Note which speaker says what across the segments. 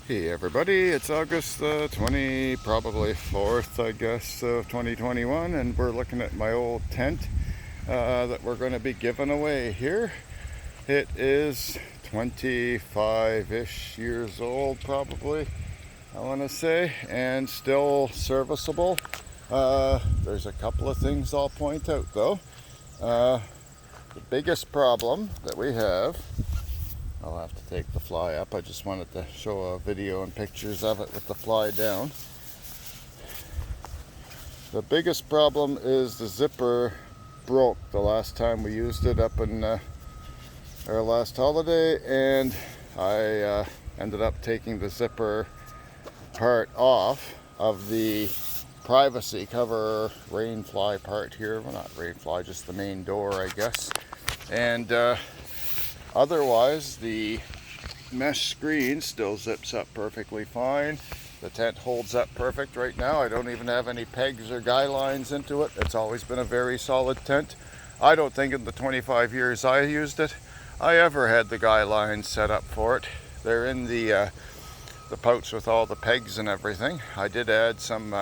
Speaker 1: Hey everybody, it's August the probably 4th, I guess, of 2021, and we're looking at my old tent that we're going to be giving away here. It is 25-ish years old, probably, I want to say, and still serviceable. There's a couple of things I'll point out, though. The biggest problem that we have, I'll have to take the fly up. I just wanted to show a video and pictures of it with the fly down. The biggest problem is the zipper broke the last time we used it up in our last holiday, and I ended up taking the zipper part off of the privacy cover rain fly part here. Well, not rain fly, just the main door, I guess. And otherwise, the mesh screen still zips up perfectly fine. The tent holds up perfect right now. I don't even have any pegs or guy lines into it. It's always been a very solid tent. I don't think in the 25 years I used it, I ever had the guy lines set up for it. They're in the pouch with all the pegs and everything. I did add some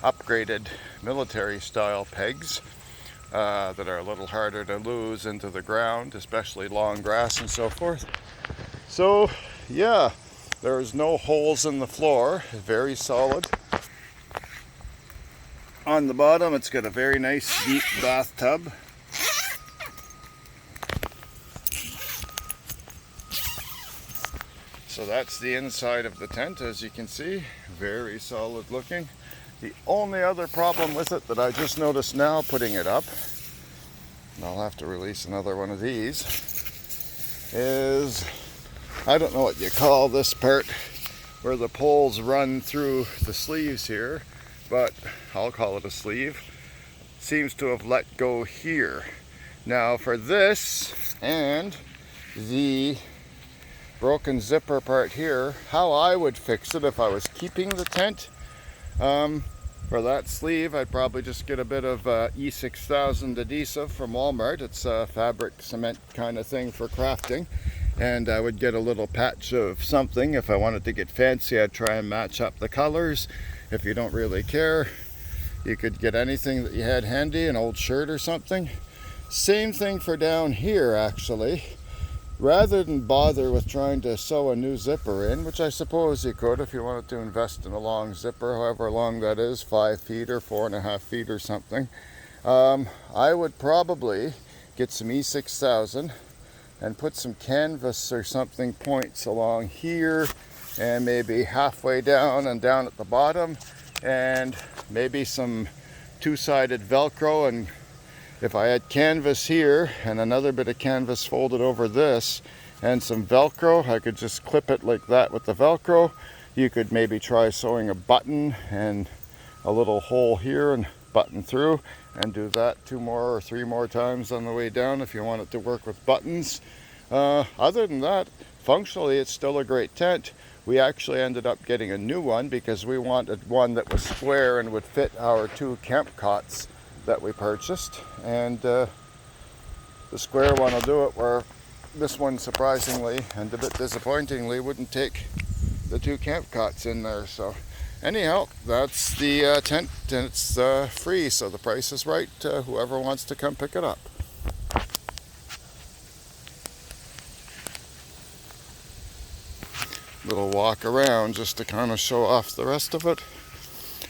Speaker 1: upgraded military style pegs that are a little harder to lose into the ground, especially long grass and so forth. So yeah, there's no holes in the floor, very solid. On the bottom it's got a very nice deep bathtub. So that's the inside of the tent, as you can see, very solid looking. The only other problem with it that I just noticed now putting it up, and I'll have to release another one of these, is I don't know what you call this part where the poles run through the sleeves here, but I'll call it a sleeve. Seems to have let go here. Now for this and the broken zipper part here, how I would fix it if I was keeping the tent, for that sleeve I'd probably just get a bit of E6000 adhesive from Walmart. It's a fabric cement kind of thing for crafting, and I would get a little patch of something. If I wanted to get fancy, I'd try and match up the colors. If you don't really care, you could get anything that you had handy, an old shirt or something. Same thing for down here, actually. Rather than bother with trying to sew a new zipper in, which I suppose you could if you wanted to invest in a long zipper, however long that is, 5 feet or 4.5 feet or something, I would probably get some E6000 and put some canvas or something points along here and maybe halfway down and down at the bottom, and maybe some two-sided Velcro. And if I had canvas here and another bit of canvas folded over this and some Velcro, I could just clip it like that with the Velcro. You could maybe try sewing a button and a little hole here and button through, and do that 2 more or 3 more times on the way down if you want it to work with buttons. Other than that, functionally it's still a great tent. We actually ended up getting a new one because we wanted one that was square and would fit our 2 camp cots that we purchased, and the square one will do it, where this one surprisingly and a bit disappointingly wouldn't take the 2 camp cots in there. So anyhow, that's the tent, and it's free, so the price is right. Whoever wants to come pick it up. Little walk around just to kind of show off the rest of it.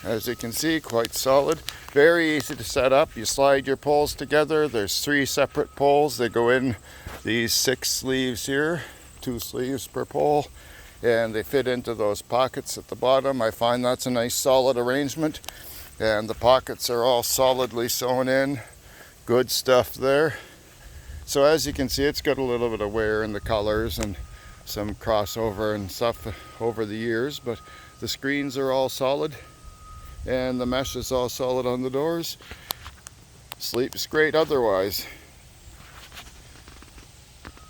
Speaker 1: As you can see, quite solid. Very easy to set up. You slide your poles together. There's 3 separate poles. They go in these 6 sleeves here, 2 sleeves per pole, and they fit into those pockets at the bottom. I find that's a nice solid arrangement, and the pockets are all solidly sewn in. Good stuff there. So as you can see, it's got a little bit of wear in the colors and some crossover and stuff over the years, but the screens are all solid and the mesh is all solid on the doors. Sleeps great otherwise.